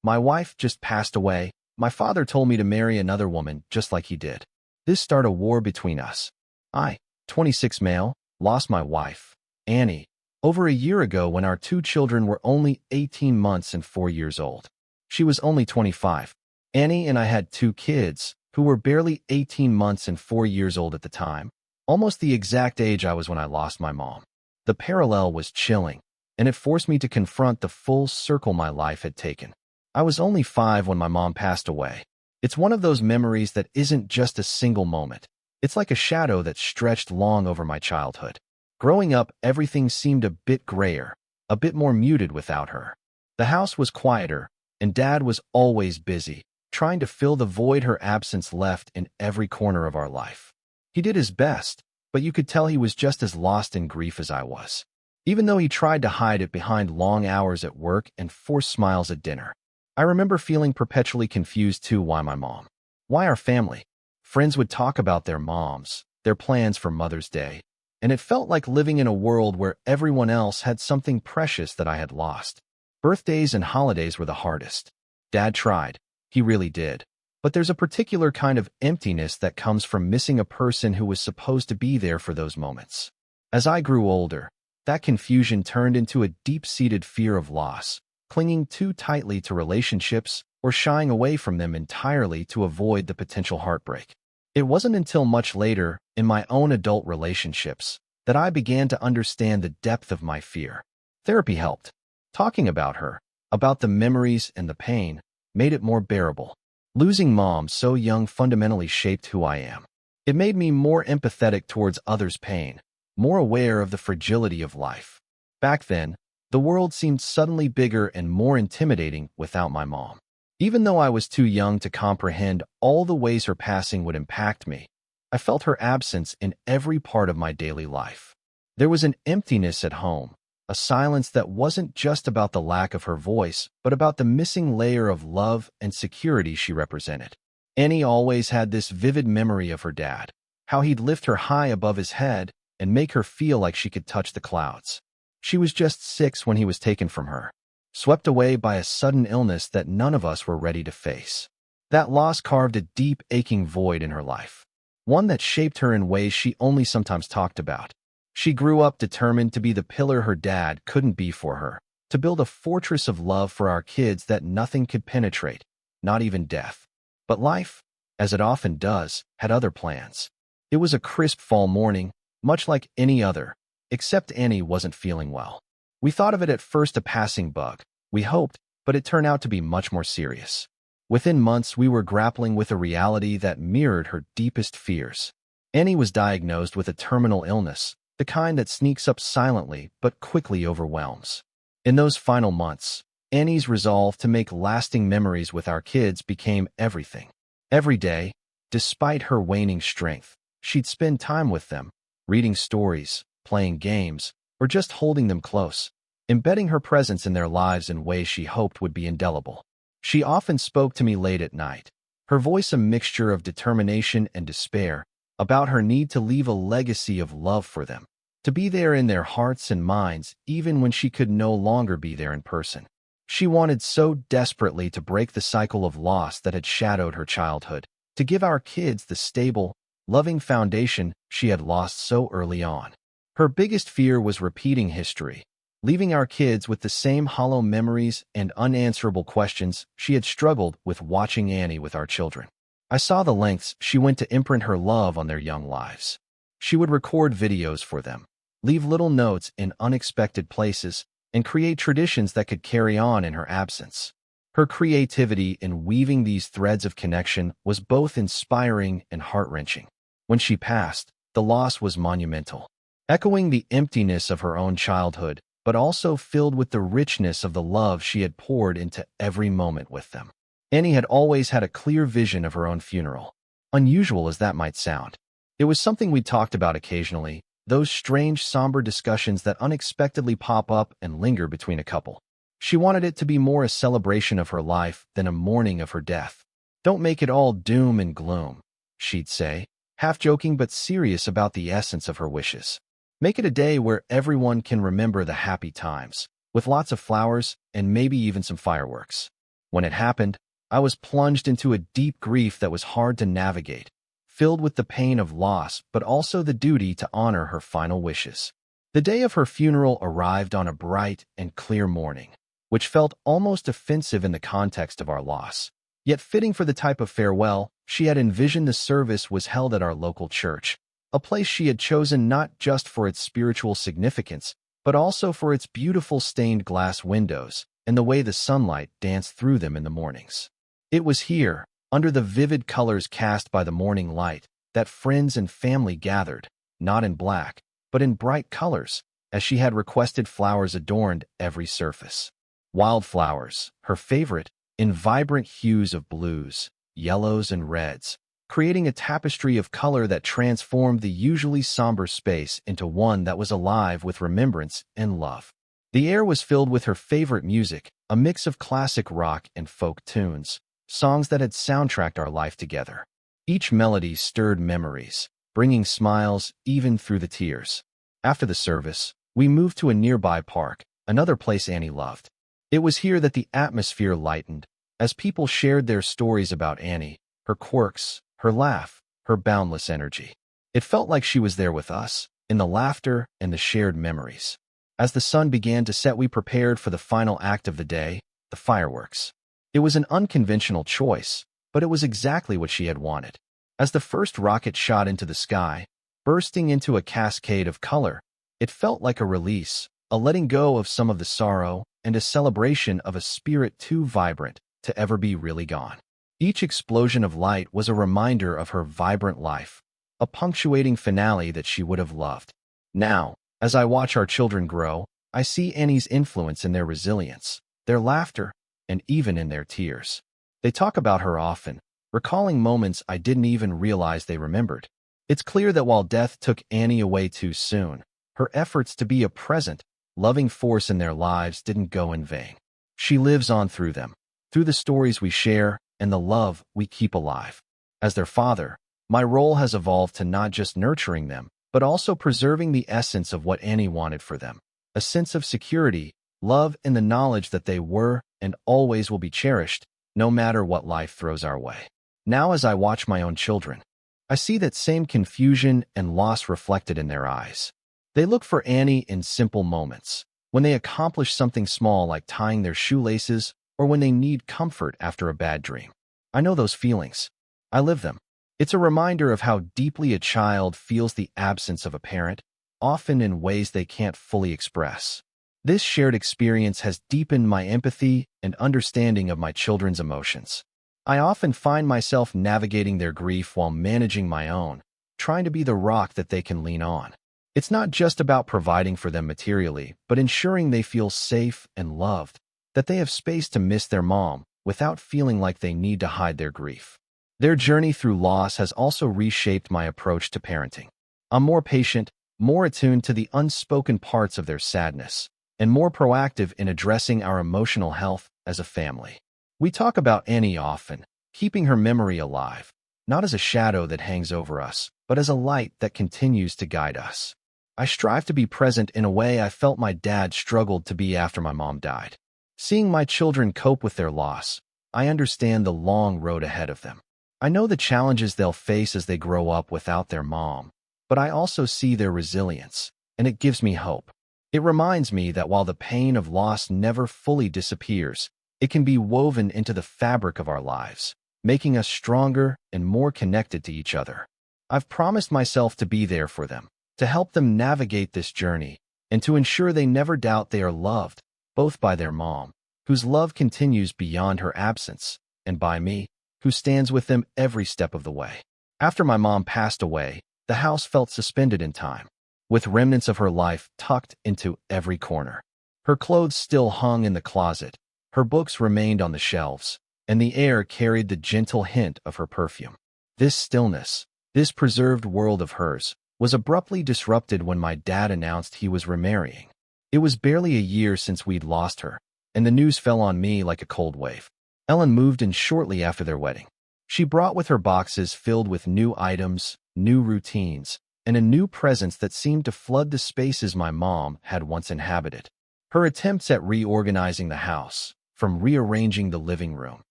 My wife just passed away. My father told me to marry another woman just like he did. This started a war between us. I, 26 male, lost my wife, Annie, over a year ago when our two children were only 18 months and 4 years old. She was only 25. Annie and I had two kids, who were barely 18 months and 4 years old at the time, almost the exact age I was when I lost my mom. The parallel was chilling, and it forced me to confront the full circle my life had taken. I was only 5 when my mom passed away. It's one of those memories that isn't just a single moment. It's like a shadow that stretched long over my childhood. Growing up, everything seemed a bit grayer, a bit more muted without her. The house was quieter, and Dad was always busy, trying to fill the void her absence left in every corner of our life. He did his best, but you could tell he was just as lost in grief as I was, even though he tried to hide it behind long hours at work and forced smiles at dinner. I remember feeling perpetually confused too. Why my mom? Why our family? Friends would talk about their moms, their plans for Mother's Day, and it felt like living in a world where everyone else had something precious that I had lost. Birthdays and holidays were the hardest. Dad tried. He really did. But there's a particular kind of emptiness that comes from missing a person who was supposed to be there for those moments. As I grew older, that confusion turned into a deep-seated fear of loss, clinging too tightly to relationships or shying away from them entirely to avoid the potential heartbreak. It wasn't until much later, in my own adult relationships, that I began to understand the depth of my fear. Therapy helped. Talking about her, about the memories and the pain, made it more bearable. Losing Mom so young fundamentally shaped who I am. It made me more empathetic towards others' pain, more aware of the fragility of life. Back then, the world seemed suddenly bigger and more intimidating without my mom. Even though I was too young to comprehend all the ways her passing would impact me, I felt her absence in every part of my daily life. There was an emptiness at home, a silence that wasn't just about the lack of her voice, but about the missing layer of love and security she represented. Annie always had this vivid memory of her dad, how he'd lift her high above his head and make her feel like she could touch the clouds. She was just 6 when he was taken from her, swept away by a sudden illness that none of us were ready to face. That loss carved a deep, aching void in her life, one that shaped her in ways she only sometimes talked about. She grew up determined to be the pillar her dad couldn't be for her, to build a fortress of love for our kids that nothing could penetrate, not even death. But life, as it often does, had other plans. It was a crisp fall morning, much like any other, except Annie wasn't feeling well. We thought of it at first a passing bug, we hoped, but it turned out to be much more serious. Within months, we were grappling with a reality that mirrored her deepest fears. Annie was diagnosed with a terminal illness, the kind that sneaks up silently but quickly overwhelms. In those final months, Annie's resolve to make lasting memories with our kids became everything. Every day, despite her waning strength, she'd spend time with them, reading stories, playing games, or just holding them close, embedding her presence in their lives in ways she hoped would be indelible. She often spoke to me late at night, her voice a mixture of determination and despair, about her need to leave a legacy of love for them, to be there in their hearts and minds even when she could no longer be there in person. She wanted so desperately to break the cycle of loss that had shadowed her childhood, to give our kids the stable, loving foundation she had lost so early on. Her biggest fear was repeating history, leaving our kids with the same hollow memories and unanswerable questions she had struggled with watching Annie with our children. I saw the lengths she went to imprint her love on their young lives. She would record videos for them, leave little notes in unexpected places, and create traditions that could carry on in her absence. Her creativity in weaving these threads of connection was both inspiring and heart-wrenching. When she passed, the loss was monumental, echoing the emptiness of her own childhood, but also filled with the richness of the love she had poured into every moment with them. Annie had always had a clear vision of her own funeral. Unusual as that might sound, it was something we talked about occasionally, those strange, somber discussions that unexpectedly pop up and linger between a couple. She wanted it to be more a celebration of her life than a mourning of her death. "Don't make it all doom and gloom," she'd say, half joking but serious about the essence of her wishes. "Make it a day where everyone can remember the happy times, with lots of flowers and maybe even some fireworks." When it happened, I was plunged into a deep grief that was hard to navigate, filled with the pain of loss but also the duty to honor her final wishes. The day of her funeral arrived on a bright and clear morning, which felt almost offensive in the context of our loss. Yet fitting for the type of farewell she had envisioned. The service was held at our local church, a place she had chosen not just for its spiritual significance, but also for its beautiful stained glass windows and the way the sunlight danced through them in the mornings. It was here, under the vivid colors cast by the morning light, that friends and family gathered, not in black, but in bright colors, as she had requested. Flowers adorned every surface. Wildflowers, her favorite, in vibrant hues of blues, yellows, and reds, creating a tapestry of color that transformed the usually somber space into one that was alive with remembrance and love. The air was filled with her favorite music, a mix of classic rock and folk tunes, songs that had soundtracked our life together. Each melody stirred memories, bringing smiles even through the tears. After the service, we moved to a nearby park, another place Annie loved. It was here that the atmosphere lightened, as people shared their stories about Annie, her quirks, her laugh, her boundless energy. It felt like she was there with us, in the laughter and the shared memories. As the sun began to set, we prepared for the final act of the day, the fireworks. It was an unconventional choice, but it was exactly what she had wanted. As the first rocket shot into the sky, bursting into a cascade of color, it felt like a release, a letting go of some of the sorrow, and a celebration of a spirit too vibrant to ever be really gone. Each explosion of light was a reminder of her vibrant life, a punctuating finale that she would have loved. Now, as I watch our children grow, I see Annie's influence in their resilience, their laughter, and even in their tears. They talk about her often, recalling moments I didn't even realize they remembered. It's clear that while death took Annie away too soon, her efforts to be a present, loving force in their lives didn't go in vain. She lives on through them, through the stories we share and the love we keep alive. As their father, my role has evolved to not just nurturing them, but also preserving the essence of what Annie wanted for them, a sense of security, love, and the knowledge that they were and always will be cherished, no matter what life throws our way. Now as I watch my own children, I see that same confusion and loss reflected in their eyes. They look for Annie in simple moments, when they accomplish something small like tying their shoelaces or when they need comfort after a bad dream. I know those feelings. I live them. It's a reminder of how deeply a child feels the absence of a parent, often in ways they can't fully express. This shared experience has deepened my empathy and understanding of my children's emotions. I often find myself navigating their grief while managing my own, trying to be the rock that they can lean on. It's not just about providing for them materially, but ensuring they feel safe and loved, that they have space to miss their mom without feeling like they need to hide their grief. Their journey through loss has also reshaped my approach to parenting. I'm more patient, more attuned to the unspoken parts of their sadness, and more proactive in addressing our emotional health as a family. We talk about Annie often, keeping her memory alive, not as a shadow that hangs over us, but as a light that continues to guide us. I strive to be present in a way I felt my dad struggled to be after my mom died. Seeing my children cope with their loss, I understand the long road ahead of them. I know the challenges they'll face as they grow up without their mom, but I also see their resilience, and it gives me hope. It reminds me that while the pain of loss never fully disappears, it can be woven into the fabric of our lives, making us stronger and more connected to each other. I've promised myself to be there for them, to help them navigate this journey, and to ensure they never doubt they are loved, both by their mom, whose love continues beyond her absence, and by me, who stands with them every step of the way. After my mom passed away, the house felt suspended in time, with remnants of her life tucked into every corner. Her clothes still hung in the closet, her books remained on the shelves, and the air carried the gentle hint of her perfume. This stillness, this preserved world of hers, was abruptly disrupted when my dad announced he was remarrying. It was barely a year since we'd lost her, and the news fell on me like a cold wave. Ellen moved in shortly after their wedding. She brought with her boxes filled with new items, new routines, and a new presence that seemed to flood the spaces my mom had once inhabited. Her attempts at reorganizing the house, from rearranging the living room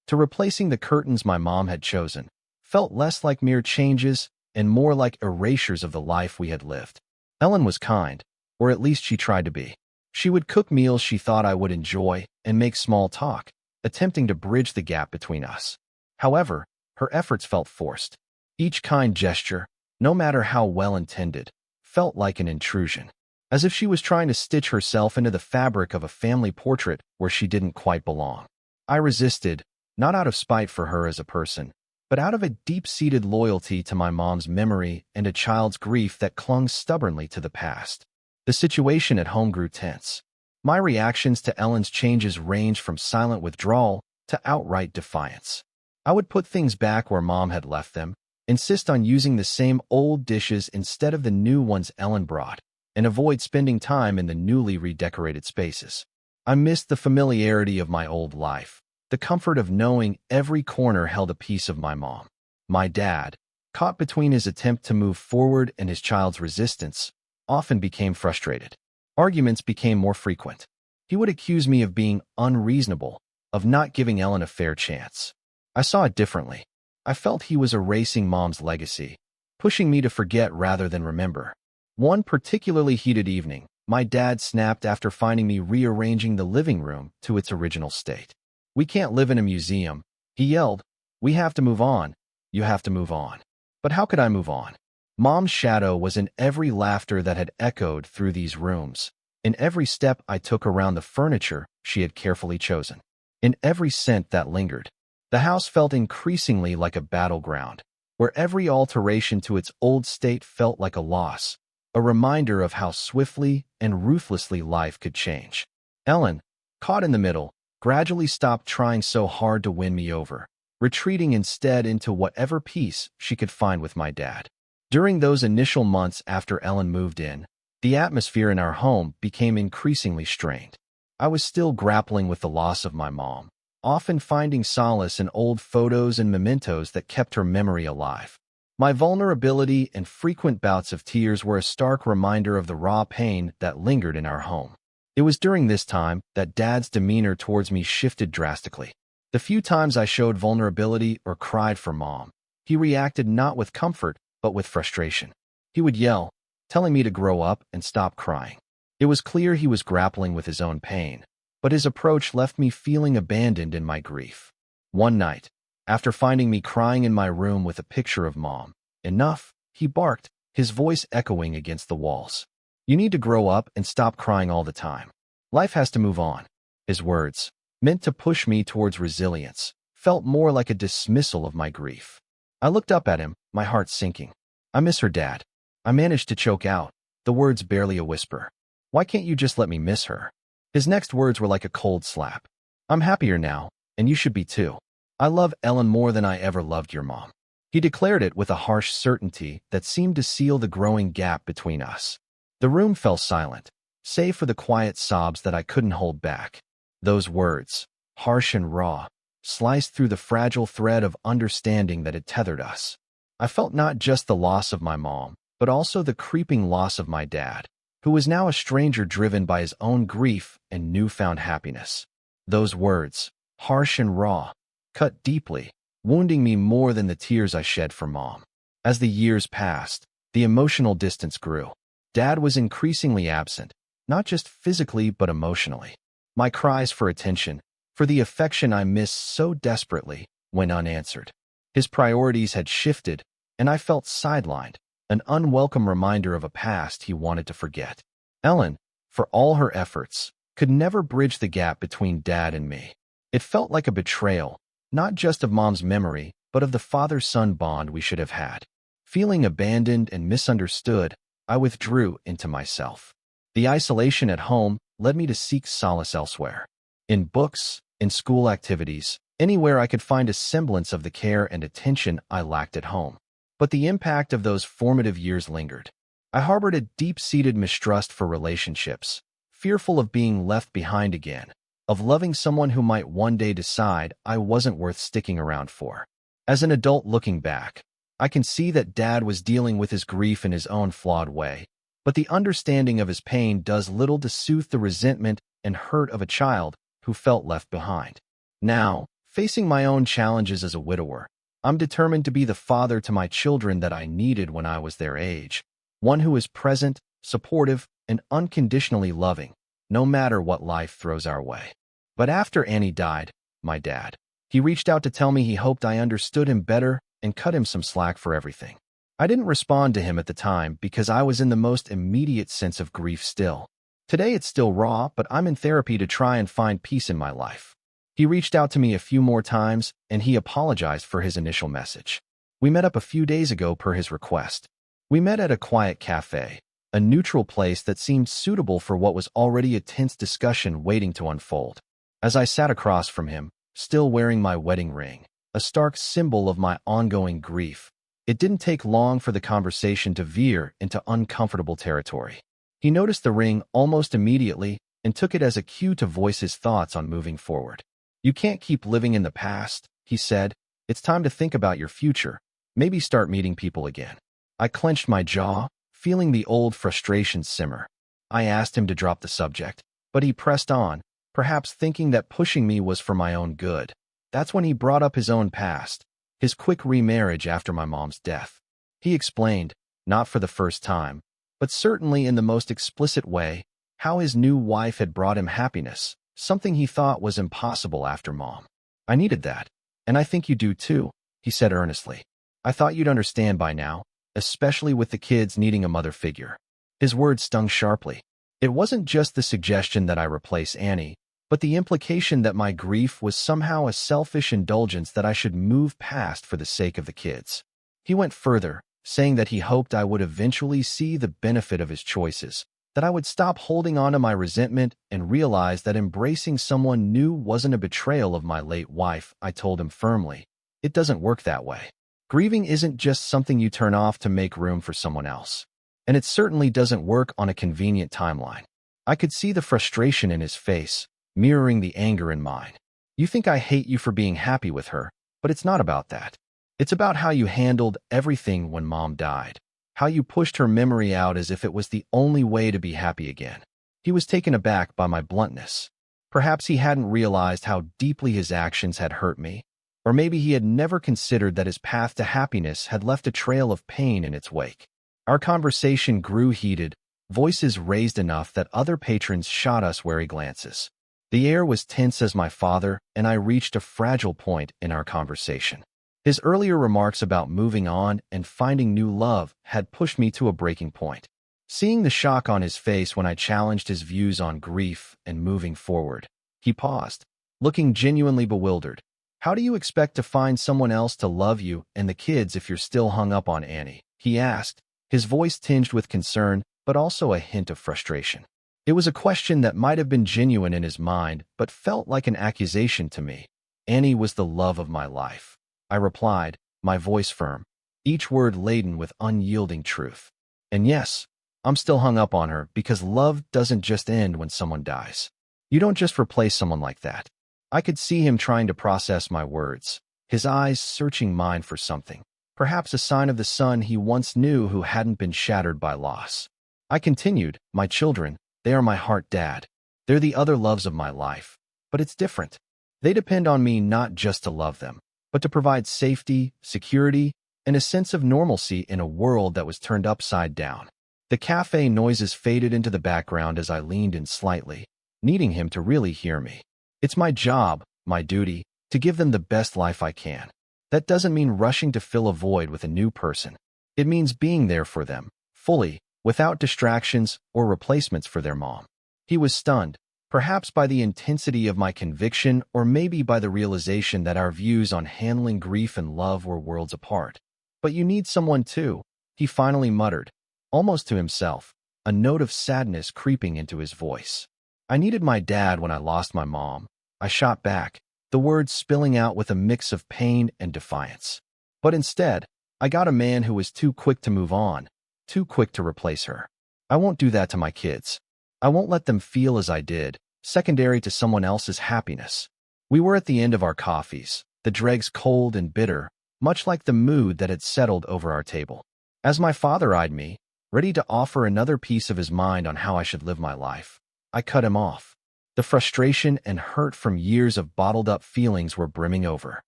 to replacing the curtains my mom had chosen, felt less like mere changes and more like erasures of the life we had lived. Ellen was kind, or at least she tried to be. She would cook meals she thought I would enjoy and make small talk, attempting to bridge the gap between us. However, her efforts felt forced. Each kind gesture, no matter how well-intended, felt like an intrusion, as if she was trying to stitch herself into the fabric of a family portrait where she didn't quite belong. I resisted, not out of spite for her as a person, but out of a deep-seated loyalty to my mom's memory and a child's grief that clung stubbornly to the past. The situation at home grew tense. My reactions to Ellen's changes ranged from silent withdrawal to outright defiance. I would put things back where Mom had left them, insist on using the same old dishes instead of the new ones Ellen brought, and avoid spending time in the newly redecorated spaces. I missed the familiarity of my old life, the comfort of knowing every corner held a piece of my mom. My dad, caught between his attempt to move forward and his child's resistance, often became frustrated. Arguments became more frequent. He would accuse me of being unreasonable, of not giving Ellen a fair chance. I saw it differently. I felt he was erasing Mom's legacy, pushing me to forget rather than remember. One particularly heated evening, my dad snapped after finding me rearranging the living room to its original state. "We can't live in a museum," he yelled. "We have to move on. You have to move on." But how could I move on? Mom's shadow was in every laughter that had echoed through these rooms, in every step I took around the furniture she had carefully chosen, in every scent that lingered. The house felt increasingly like a battleground, where every alteration to its old state felt like a loss, a reminder of how swiftly and ruthlessly life could change. Ellen, caught in the middle, gradually stopped trying so hard to win me over, retreating instead into whatever peace she could find with my dad. During those initial months after Ellen moved in, the atmosphere in our home became increasingly strained. I was still grappling with the loss of my mom, often finding solace in old photos and mementos that kept her memory alive. My vulnerability and frequent bouts of tears were a stark reminder of the raw pain that lingered in our home. It was during this time that Dad's demeanor towards me shifted drastically. The few times I showed vulnerability or cried for Mom, he reacted not with comfort, but with frustration. He would yell, telling me to grow up and stop crying. It was clear he was grappling with his own pain, but his approach left me feeling abandoned in my grief. One night, after finding me crying in my room with a picture of Mom, "Enough," he barked, his voice echoing against the walls. "You need to grow up and stop crying all the time. Life has to move on." His words, meant to push me towards resilience, felt more like a dismissal of my grief. I looked up at him, my heart sinking. "I miss her, Dad." I managed to choke out, the words barely a whisper. "Why can't you just let me miss her?" His next words were like a cold slap. "I'm happier now, and you should be too. I love Ellen more than I ever loved your mom." He declared it with a harsh certainty that seemed to seal the growing gap between us. The room fell silent, save for the quiet sobs that I couldn't hold back. Those words, harsh and raw, sliced through the fragile thread of understanding that had tethered us. I felt not just the loss of my mom, but also the creeping loss of my dad, who was now a stranger driven by his own grief and newfound happiness. Those words, harsh and raw, cut deeply, wounding me more than the tears I shed for Mom. As the years passed, the emotional distance grew. Dad was increasingly absent, not just physically but emotionally. My cries for attention, for the affection I missed so desperately, went unanswered. His priorities had shifted, and I felt sidelined, an unwelcome reminder of a past he wanted to forget. Ellen, for all her efforts, could never bridge the gap between Dad and me. It felt like a betrayal, not just of Mom's memory, but of the father-son bond we should have had. Feeling abandoned and misunderstood, I withdrew into myself. The isolation at home led me to seek solace elsewhere. In books, in school activities, anywhere I could find a semblance of the care and attention I lacked at home. But the impact of those formative years lingered. I harbored a deep-seated mistrust for relationships, fearful of being left behind again, of loving someone who might one day decide I wasn't worth sticking around for. As an adult looking back, I can see that Dad was dealing with his grief in his own flawed way, but the understanding of his pain does little to soothe the resentment and hurt of a child who felt left behind. Now, facing my own challenges as a widower, I'm determined to be the father to my children that I needed when I was their age, one who is present, supportive, and unconditionally loving, no matter what life throws our way. But after Annie died, my dad, he reached out to tell me he hoped I understood him better and cut him some slack for everything. I didn't respond to him at the time because I was in the most immediate sense of grief still. Today it's still raw, but I'm in therapy to try and find peace in my life. He reached out to me a few more times, and he apologized for his initial message. We met up a few days ago per his request. We met at a quiet cafe, a neutral place that seemed suitable for what was already a tense discussion waiting to unfold. As I sat across from him, still wearing my wedding ring, a stark symbol of my ongoing grief, it didn't take long for the conversation to veer into uncomfortable territory. He noticed the ring almost immediately and took it as a cue to voice his thoughts on moving forward. "You can't keep living in the past," he said. "It's time to think about your future. Maybe start meeting people again." I clenched my jaw, feeling the old frustration simmer. I asked him to drop the subject, but he pressed on, perhaps thinking that pushing me was for my own good. That's when he brought up his own past, his quick remarriage after my mom's death. He explained, not for the first time, but certainly in the most explicit way, how his new wife had brought him happiness, something he thought was impossible after Mom. "I needed that, and I think you do too," he said earnestly. "I thought you'd understand by now, especially with the kids needing a mother figure." His words stung sharply. It wasn't just the suggestion that I replace Annie, but the implication that my grief was somehow a selfish indulgence that I should move past for the sake of the kids. He went further, saying that he hoped I would eventually see the benefit of his choices, that I would stop holding on to my resentment and realize that embracing someone new wasn't a betrayal of my late wife. I told him firmly, "It doesn't work that way. Grieving isn't just something you turn off to make room for someone else. And it certainly doesn't work on a convenient timeline." I could see the frustration in his face, mirroring the anger in mine. "You think I hate you for being happy with her, but it's not about that. It's about how you handled everything when Mom died. How you pushed her memory out as if it was the only way to be happy again." He was taken aback by my bluntness. Perhaps he hadn't realized how deeply his actions had hurt me, or maybe he had never considered that his path to happiness had left a trail of pain in its wake. Our conversation grew heated, voices raised enough that other patrons shot us wary glances. The air was tense as my father and I reached a fragile point in our conversation. His earlier remarks about moving on and finding new love had pushed me to a breaking point. Seeing the shock on his face when I challenged his views on grief and moving forward, he paused, looking genuinely bewildered. "How do you expect to find someone else to love you and the kids if you're still hung up on Annie?" he asked, his voice tinged with concern, but also a hint of frustration. It was a question that might have been genuine in his mind, but felt like an accusation to me. "Annie was the love of my life," I replied, my voice firm, each word laden with unyielding truth. "And yes, I'm still hung up on her because love doesn't just end when someone dies. You don't just replace someone like that." I could see him trying to process my words, his eyes searching mine for something, perhaps a sign of the son he once knew who hadn't been shattered by loss. I continued, "My children, they are my heart, Dad. They're the other loves of my life, but it's different. They depend on me not just to love them, but to provide safety, security, and a sense of normalcy in a world that was turned upside down." The cafe noises faded into the background as I leaned in slightly, needing him to really hear me. "It's my job, my duty, to give them the best life I can. That doesn't mean rushing to fill a void with a new person. It means being there for them, fully, without distractions or replacements for their mom." He was stunned, perhaps by the intensity of my conviction or maybe by the realization that our views on handling grief and love were worlds apart. "But you need someone too," he finally muttered, almost to himself, a note of sadness creeping into his voice. "I needed my dad when I lost my mom," I shot back, the words spilling out with a mix of pain and defiance. "But instead, I got a man who was too quick to move on, too quick to replace her. I won't do that to my kids. I won't let them feel as I did, secondary to someone else's happiness." We were at the end of our coffees, the dregs cold and bitter, much like the mood that had settled over our table. As my father eyed me, ready to offer another piece of his mind on how I should live my life, I cut him off. The frustration and hurt from years of bottled-up feelings were brimming over.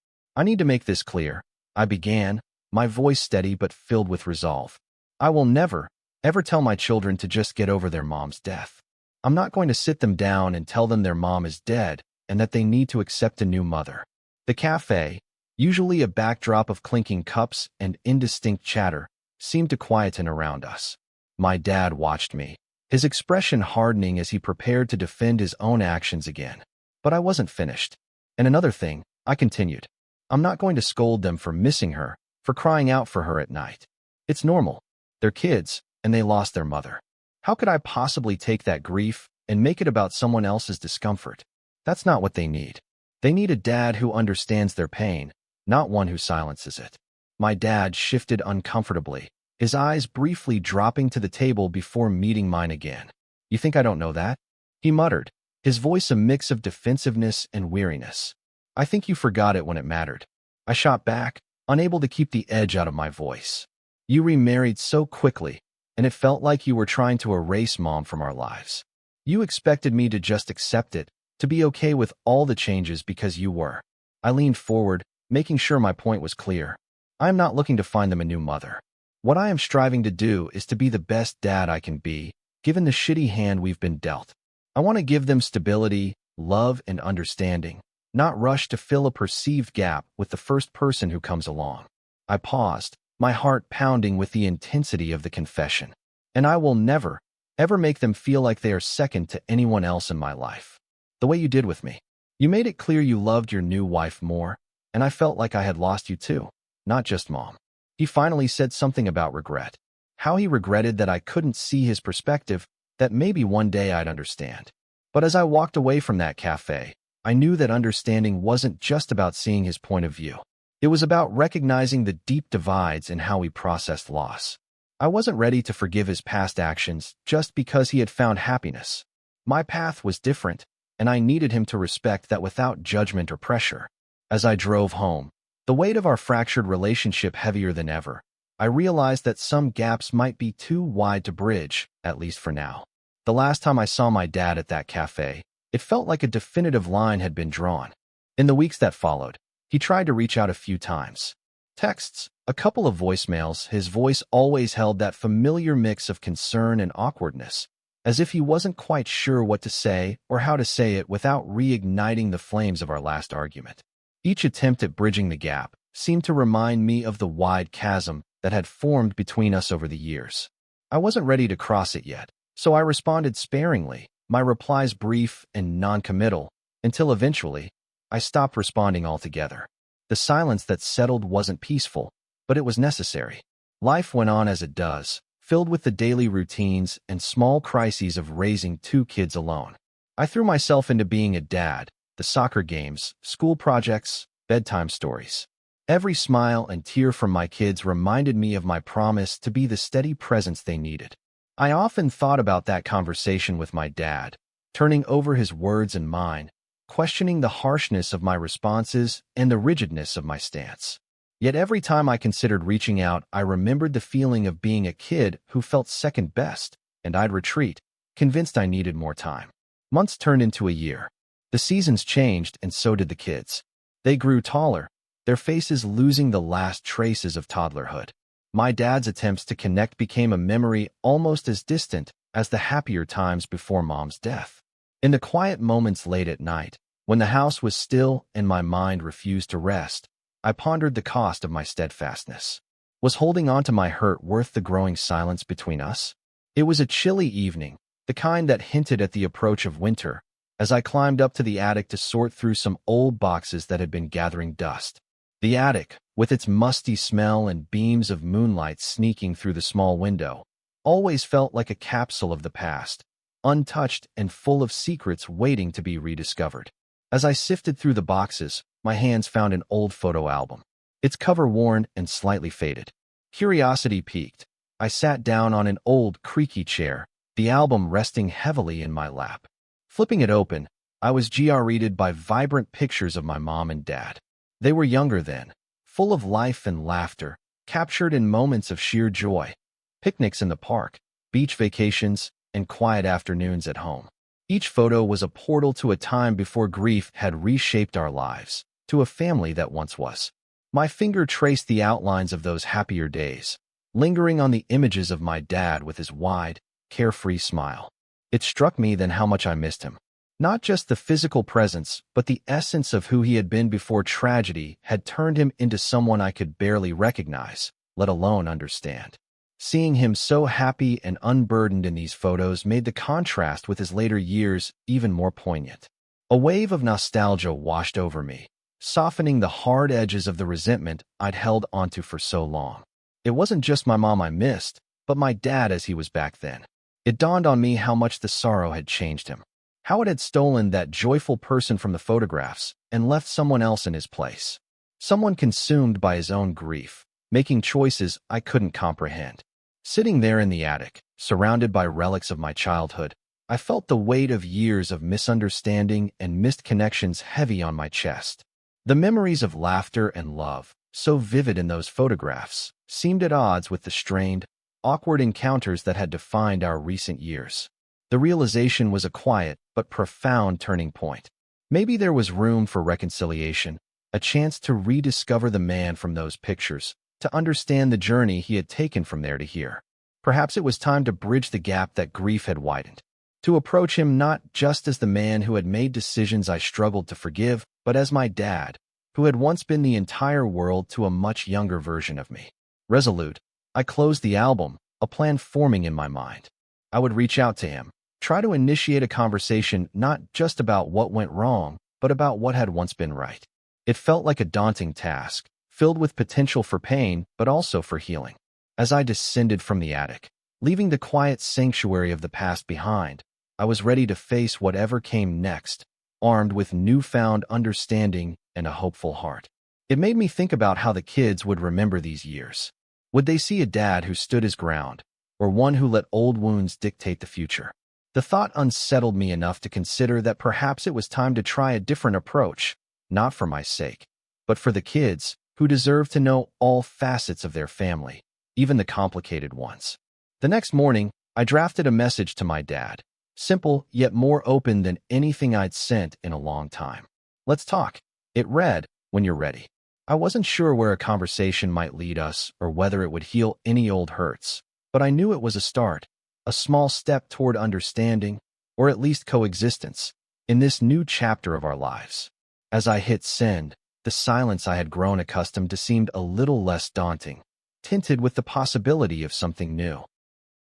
"I need to make this clear," I began, my voice steady but filled with resolve. "I will never, ever tell my children to just get over their mom's death. I'm not going to sit them down and tell them their mom is dead and that they need to accept a new mother." The cafe, usually a backdrop of clinking cups and indistinct chatter, seemed to quieten around us. My dad watched me, his expression hardening as he prepared to defend his own actions again. But I wasn't finished. "And another thing," I continued. "I'm not going to scold them for missing her, for crying out for her at night. It's normal. They're kids, and they lost their mother. How could I possibly take that grief and make it about someone else's discomfort? That's not what they need. They need a dad who understands their pain, not one who silences it." My dad shifted uncomfortably, his eyes briefly dropping to the table before meeting mine again. "You think I don't know that?" he muttered, his voice a mix of defensiveness and weariness. "I think you forgot it when it mattered." I shot back, unable to keep the edge out of my voice. "You remarried so quickly, and it felt like you were trying to erase Mom from our lives. You expected me to just accept it, to be okay with all the changes because you were." I leaned forward, making sure my point was clear. "I am not looking to find them a new mother. What I am striving to do is to be the best dad I can be, given the shitty hand we've been dealt. I want to give them stability, love, and understanding, not rush to fill a perceived gap with the first person who comes along." I paused, my heart pounding with the intensity of the confession. "And I will never, ever make them feel like they are second to anyone else in my life. The way you did with me. You made it clear you loved your new wife more, and I felt like I had lost you too, not just Mom." He finally said something about regret. How he regretted that I couldn't see his perspective, that maybe one day I'd understand. But as I walked away from that cafe, I knew that understanding wasn't just about seeing his point of view. It was about recognizing the deep divides in how he processed loss. I wasn't ready to forgive his past actions just because he had found happiness. My path was different, and I needed him to respect that without judgment or pressure. As I drove home, the weight of our fractured relationship heavier than ever, I realized that some gaps might be too wide to bridge, at least for now. The last time I saw my dad at that cafe, it felt like a definitive line had been drawn. In the weeks that followed, he tried to reach out a few times. Texts, a couple of voicemails, his voice always held that familiar mix of concern and awkwardness, as if he wasn't quite sure what to say or how to say it without reigniting the flames of our last argument. Each attempt at bridging the gap seemed to remind me of the wide chasm that had formed between us over the years. I wasn't ready to cross it yet, so I responded sparingly, my replies brief and non-committal, until eventually, I stopped responding altogether. The silence that settled wasn't peaceful, but it was necessary. Life went on as it does, filled with the daily routines and small crises of raising two kids alone. I threw myself into being a dad, the soccer games, school projects, bedtime stories. Every smile and tear from my kids reminded me of my promise to be the steady presence they needed. I often thought about that conversation with my dad, turning over his words and mine, questioning the harshness of my responses and the rigidness of my stance. Yet every time I considered reaching out, I remembered the feeling of being a kid who felt second best, and I'd retreat, convinced I needed more time. Months turned into a year. The seasons changed, and so did the kids. They grew taller, their faces losing the last traces of toddlerhood. My dad's attempts to connect became a memory almost as distant as the happier times before Mom's death. In the quiet moments late at night, when the house was still and my mind refused to rest, I pondered the cost of my steadfastness. Was holding on to my hurt worth the growing silence between us? It was a chilly evening, the kind that hinted at the approach of winter, as I climbed up to the attic to sort through some old boxes that had been gathering dust. The attic, with its musty smell and beams of moonlight sneaking through the small window, always felt like a capsule of the past, untouched and full of secrets waiting to be rediscovered. As I sifted through the boxes, my hands found an old photo album, its cover worn and slightly faded. Curiosity piqued. I sat down on an old, creaky chair, the album resting heavily in my lap. Flipping it open, I was greeted by vibrant pictures of my mom and dad. They were younger then, full of life and laughter, captured in moments of sheer joy. Picnics in the park, beach vacations, and quiet afternoons at home. Each photo was a portal to a time before grief had reshaped our lives, to a family that once was. My finger traced the outlines of those happier days, lingering on the images of my dad with his wide, carefree smile. It struck me then how much I missed him. Not just the physical presence, but the essence of who he had been before tragedy had turned him into someone I could barely recognize, let alone understand. Seeing him so happy and unburdened in these photos made the contrast with his later years even more poignant. A wave of nostalgia washed over me, softening the hard edges of the resentment I'd held onto for so long. It wasn't just my mom I missed, but my dad as he was back then. It dawned on me how much the sorrow had changed him, how it had stolen that joyful person from the photographs and left someone else in his place. Someone consumed by his own grief, making choices I couldn't comprehend. Sitting there in the attic, surrounded by relics of my childhood, I felt the weight of years of misunderstanding and missed connections heavy on my chest. The memories of laughter and love, so vivid in those photographs, seemed at odds with the strained, awkward encounters that had defined our recent years. The realization was a quiet but profound turning point. Maybe there was room for reconciliation, a chance to rediscover the man from those pictures, to understand the journey he had taken from there to here. Perhaps it was time to bridge the gap that grief had widened, to approach him not just as the man who had made decisions I struggled to forgive, but as my dad, who had once been the entire world to a much younger version of me. Resolute, I closed the album, a plan forming in my mind. I would reach out to him, try to initiate a conversation not just about what went wrong, but about what had once been right. It felt like a daunting task, filled with potential for pain, but also for healing. As I descended from the attic, leaving the quiet sanctuary of the past behind, I was ready to face whatever came next, armed with newfound understanding and a hopeful heart. It made me think about how the kids would remember these years. Would they see a dad who stood his ground, or one who let old wounds dictate the future? The thought unsettled me enough to consider that perhaps it was time to try a different approach, not for my sake, but for the kids, who deserve to know all facets of their family, even the complicated ones. The next morning, I drafted a message to my dad, simple yet more open than anything I'd sent in a long time. "Let's talk." It read, "When you're ready." I wasn't sure where a conversation might lead us or whether it would heal any old hurts, but I knew it was a start, a small step toward understanding, or at least coexistence, in this new chapter of our lives. As I hit send, the silence I had grown accustomed to seemed a little less daunting, tinted with the possibility of something new.